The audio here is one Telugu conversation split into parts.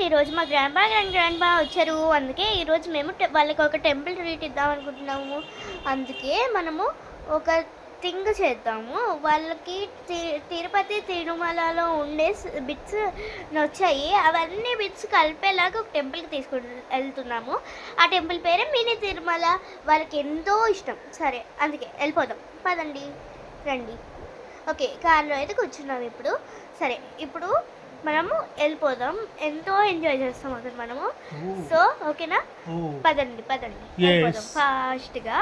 ఈరోజు మా గ్రాండ్ బా వచ్చారు. అందుకే ఈరోజు మేము వాళ్ళకి ఒక టెంపుల్ ట్రీట్ ఇద్దాం అనుకుంటున్నాము. అందుకే మనము ఒక థింగ్ చేద్దాము. వాళ్ళకి తిరుపతి తిరుమలలో ఉండే బిట్స్ వచ్చాయి. అవన్నీ బిట్స్ కలిపేలాగా ఒక టెంపుల్కి వెళ్తున్నాము. ఆ టెంపుల్ పేరే మినీ తిరుమల. వాళ్ళకి ఎంతో ఇష్టం. సరే, అందుకే వెళ్ళిపోదాం. పదండి, రండి. ఓకే, కార్లో అయితే కూర్చున్నాం ఇప్పుడు. సరే, ఇప్పుడు మనము వెళ్ళిపోదాం. ఎంతో ఎంజాయ్ చేస్తాం అసలు మనము. సో ఓకేనా, పదండి వెళ్ళిపోదాం ఫాస్ట్గా.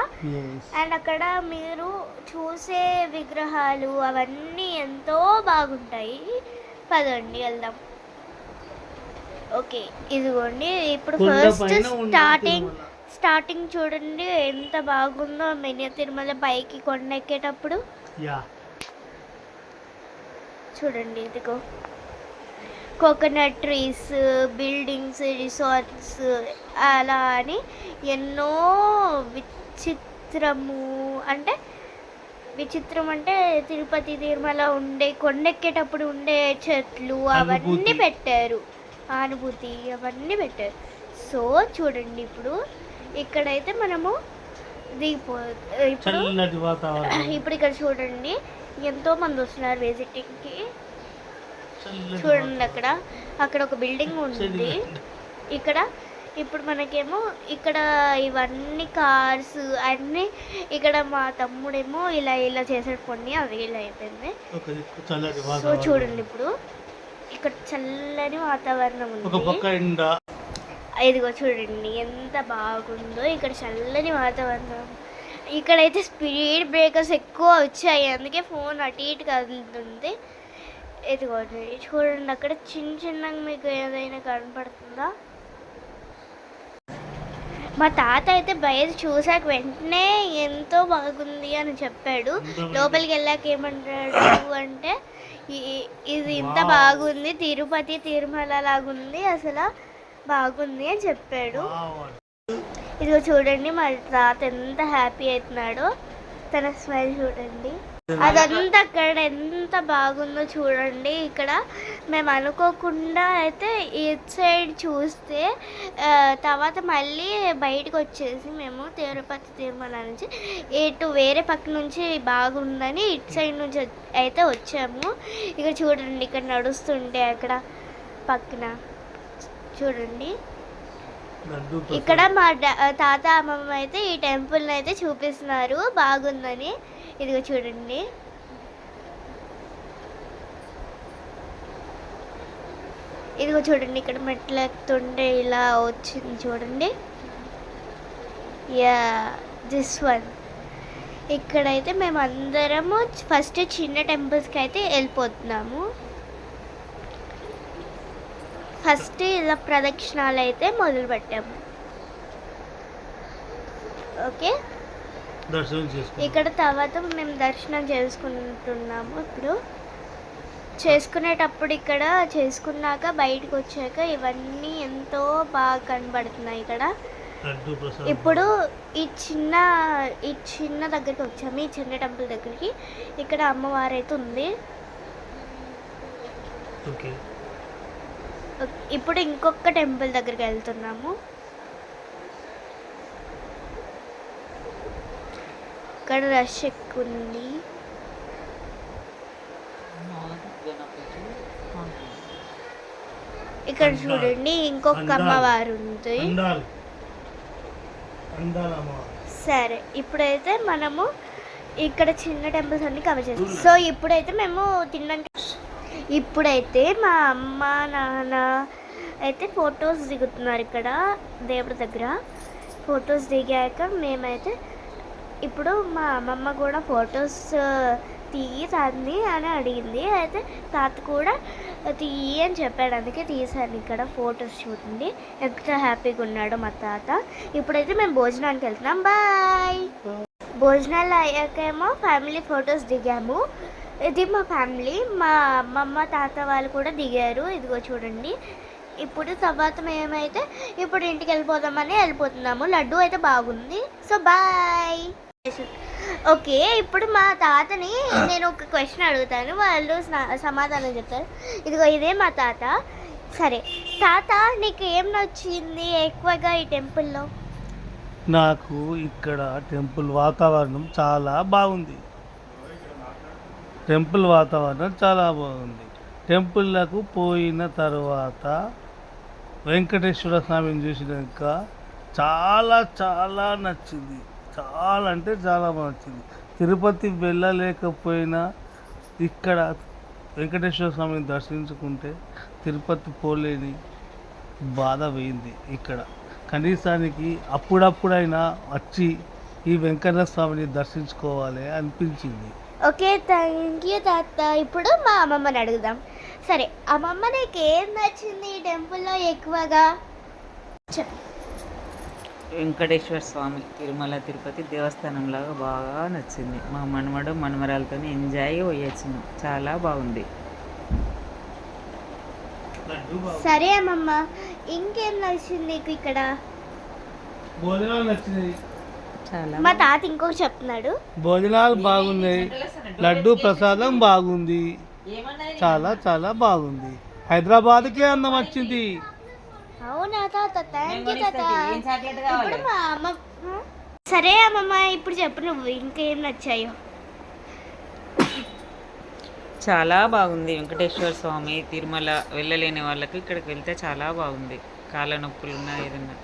అండ్ అక్కడ మీరు చూసే విగ్రహాలు అవన్నీ ఎంతో బాగుంటాయి. పదండి వెళ్దాం. ఓకే, ఇదిగోండి. ఇప్పుడు ఫస్ట్ స్టార్టింగ్ చూడండి ఎంత బాగుందో మినీ తిరుమల పైకి కొండ ఎక్కేటప్పుడు. చూడండి, ఇదిగో కోకోనట్ ట్రీస్, బిల్డింగ్స్, రిసార్ట్స్, అలా అని ఎన్నో విచిత్రం అంటే తిరుపతి తిరుమల ఉండే కొండెక్కేటప్పుడు ఉండే చెట్లు అవన్నీ పెట్టారు. అనుభూతి అవన్నీ పెట్టారు. సో చూడండి, ఇప్పుడు ఇక్కడైతే మనము ఇప్పుడు ఇక్కడ చూడండి ఎంతో మంది వస్తున్నారు విజిటింగ్కి. చూడండి, అక్కడ ఒక బిల్డింగ్ ఉంది. ఇక్కడ ఇప్పుడు మనకేమో ఇక్కడ ఇవన్నీ కార్స్ అన్నీ. ఇక్కడ మా తమ్ముడేమో ఇలా చేసాడు కొన్ని, అది ఇలా అయిపోయింది. సో చూడండి, ఇప్పుడు ఇక్కడ చల్లని వాతావరణం ఉంది. ఇదిగో చూడండి ఎంత బాగుందో. ఇక్కడ చల్లని వాతావరణం. ఇక్కడైతే స్పీడ్ బ్రేకర్స్ ఎక్కువ వచ్చాయి, అందుకే ఫోన్ అటు ఇటు కదులుతుంది. ఇదిగోండి చూడండి, అక్కడ చిన్నగా మీకు ఏదైనా కనపడుతుందా? మా తాత అయితే బయట చూసాక వెంటనే ఎంతో బాగుంది అని చెప్పాడు. లోపలికి వెళ్ళాక ఏమంటాడు అంటే, ఇది ఇంత బాగుంది, తిరుపతి తిరుమల లాగుంది, అసలు బాగుంది అని చెప్పాడు. ఇదిగో చూడండి మా తాత ఎంత హ్యాపీ అవుతున్నాడో. తన స్మైల్ చూడండి, అదంతా అక్కడ ఎంత బాగుందో చూడండి. ఇక్కడ మేము అనుకోకుండా అయితే ఇటు సైడ్ చూస్తే తర్వాత మళ్ళీ బయటకు వచ్చేసి మేము తిరుపతి తిరుమల నుంచి ఇటు వేరే పక్క నుంచి బాగుందని ఇటు సైడ్ నుంచి అయితే వచ్చాము. ఇక్కడ చూడండి, ఇక్కడ నడుస్తుంటే అక్కడ పక్కన చూడండి, ఇక్కడ మా తాత అమ్మమ్మ అయితే ఈ టెంపుల్ని అయితే చూపిస్తున్నారు బాగుందని. ఇదిగో చూడండి, ఇక్కడ మెట్లు ఎక్కుతుంటే ఇలా వచ్చింది చూడండి. This one. ఇక్కడైతే మేము అందరము ఫస్ట్ చిన్న టెంపుల్స్కి అయితే వెళ్ళిపోతున్నాము. ఫస్ట్ ఇలా ప్రదక్షిణాలు అయితే మొదలు పెట్టాము. ఓకే, ఇక్కడ తర్వాత మేము దర్శనం చేసుకుంటున్నాము. ఇప్పుడు చేసుకునేటప్పుడు ఇక్కడ చేసుకున్నాక బయటకు వచ్చాక ఇవన్నీ ఎంతో బాగా కనబడుతున్నాయి ఇక్కడ. ఇప్పుడు ఈ చిన్న దగ్గరికి వచ్చాము, ఈ చిన్న టెంపుల్ దగ్గరికి. ఇక్కడ అమ్మవారు అయితే ఉంది. ఇప్పుడు ఇంకొక టెంపుల్ దగ్గరికి వెళ్తున్నాము. ఇక్కడ రష్ ఎక్కువ ఉంది. ఇక్కడ చూడండి ఇంకొక అమ్మవారు ఉంది. సరే, ఇప్పుడైతే మనము ఇక్కడ చిన్న టెంపుల్స్ అన్ని కవర్ చేస్తాం. సో ఇప్పుడైతే మేము ఇప్పుడైతే మా అమ్మ నాన్న అయితే ఫొటోస్ దిగుతున్నారు ఇక్కడ దేవుడి దగ్గర. ఫొటోస్ దిగాక మేమైతే ఇప్పుడు మా అమ్మమ్మ కూడా ఫొటోస్ తీయి తాన్ని అని అడిగింది. అయితే తాత కూడా తీయి అని చెప్పాడు, అందుకే తీసాను. ఇక్కడ ఫొటోస్ చూడండి ఎంత హ్యాపీగా ఉన్నాడో మా తాత. ఇప్పుడైతే మేము భోజనానికి వెళ్తున్నాం. బాయ్. భోజనాలు అయ్యాకేమో ఫ్యామిలీ ఫొటోస్ దిగాము. ఇది మా ఫ్యామిలీ, మా అమ్మమ్మ తాత వాళ్ళు కూడా దిగారు. ఇదిగో చూడండి. ఇప్పుడు తర్వాత మేమైతే ఇప్పుడు ఇంటికి వెళ్ళిపోతున్నాము. లడ్డు అయితే బాగుంది. So bye. ఓకే, ఇప్పుడు మా తాతని నేను ఒక క్వశ్చన్ అడుగుతాను, వాళ్ళు సమాధానం చెప్తారు. ఇదిగో ఇదే మా తాత. సరే తాత, నీకు ఏం నచ్చింది ఎక్కువగా ఈ టెంపుల్లో? నాకు ఇక్కడ టెంపుల్ వాతావరణం చాలా బాగుంది. టెంపుల్లకు పోయిన తర్వాత వెంకటేశ్వర స్వామిని చూసినాక చాలా చాలా నచ్చింది. చాలా అంటే చాలా నచ్చింది. తిరుపతి వెళ్ళలేకపోయినా ఇక్కడ వెంకటేశ్వర స్వామిని దర్శించుకుంటే తిరుపతి పోలేని బాధ పోయింది. ఇక్కడ కనీసానికి అప్పుడప్పుడైనా వచ్చి ఈ వెంకన్న స్వామిని దర్శించుకోవాలి అనిపించింది. ఓకే, థ్యాంక్ యూ తాత. ఇప్పుడు మా అమ్మమ్మని అడుగుదాం. సరే అమ్మమ్మ, నీకు ఏం నచ్చింది ఈ టెంపుల్లో ఎక్కువగా? వెంకటేశ్వర స్వామి తిరుమల తిరుపతి దేవస్థానం లాగా బాగా నచ్చింది. మా మనవడు మనమరాలతో ఎంజాయ్ పోయొచ్చాను. చాలా బాగుంది. సరే అమ్మమ్మ, ఇంకేం నచ్చింది నీకు ఇక్కడ? భోజనాలు నచ్చినాయి. చాలా మా తాత ఇంకొక చెప్తున్నాడు. భోజనాలు బాగున్నాయి. లడ్డు ప్రసాదం బాగుంది. చాలా చాలా బాగుంది. హైదరాబాద్కే అందం వచ్చింది. అవునా తాత, థ్యాంక్ యూ తాత. ఇప్పుడు మా అమ్మ. సరే అమ్మమ్మ, ఇప్పుడు చెప్పు నువ్వు ఇంకేం నచ్చాయో. చాలా బాగుంది. వెంకటేశ్వర స్వామి తిరుమల వెళ్ళలేని వాళ్ళకి ఇక్కడికి వెళ్తే చాలా బాగుంది. కాళ్ళ నొప్పులున్నా ఏదన్నా.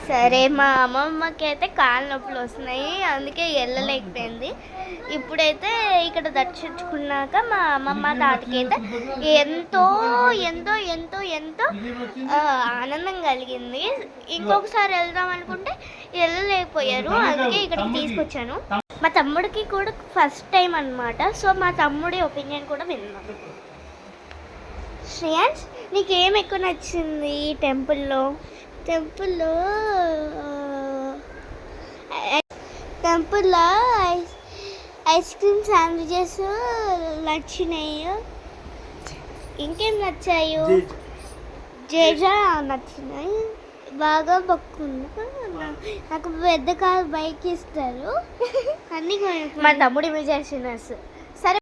సరే మా అమ్మమ్మకి అయితే కాళ్ళ నొప్పులు వస్తున్నాయి, అందుకే వెళ్ళలేకపోయింది. ఇప్పుడైతే ఇక్కడ దర్శించుకున్నాక మా అమ్మమ్మ తాతకి అయితే ఎంతో ఎంతో ఎంతో ఎంతో ఆనందం కలిగింది. ఇంకొకసారి వెళ్దాం అనుకుంటే వెళ్ళలేకపోయారు, అందుకే ఇక్కడికి తీసుకొచ్చాను. మా తమ్ముడికి కూడా ఫస్ట్ టైం అన్నమాట. సో మా తమ్ముడి ఒపీనియన్ కూడా విన్నాం. శ్రేయాన్స్, నీకేం ఎక్కువ నచ్చింది ఈ టెంపుల్లో? టెంపుల్లో ఐస్ క్రీమ్ శాండ్విచెస్ నచ్చినాయి. ఇంకేం నచ్చాయి? జేజా నచ్చినాయి. బాగా బొక్కుంది. నాకు పెద్ద కారు బైక్ ఇస్తారు. అన్నీ మా తమ్ముడి మీద చేసినారు.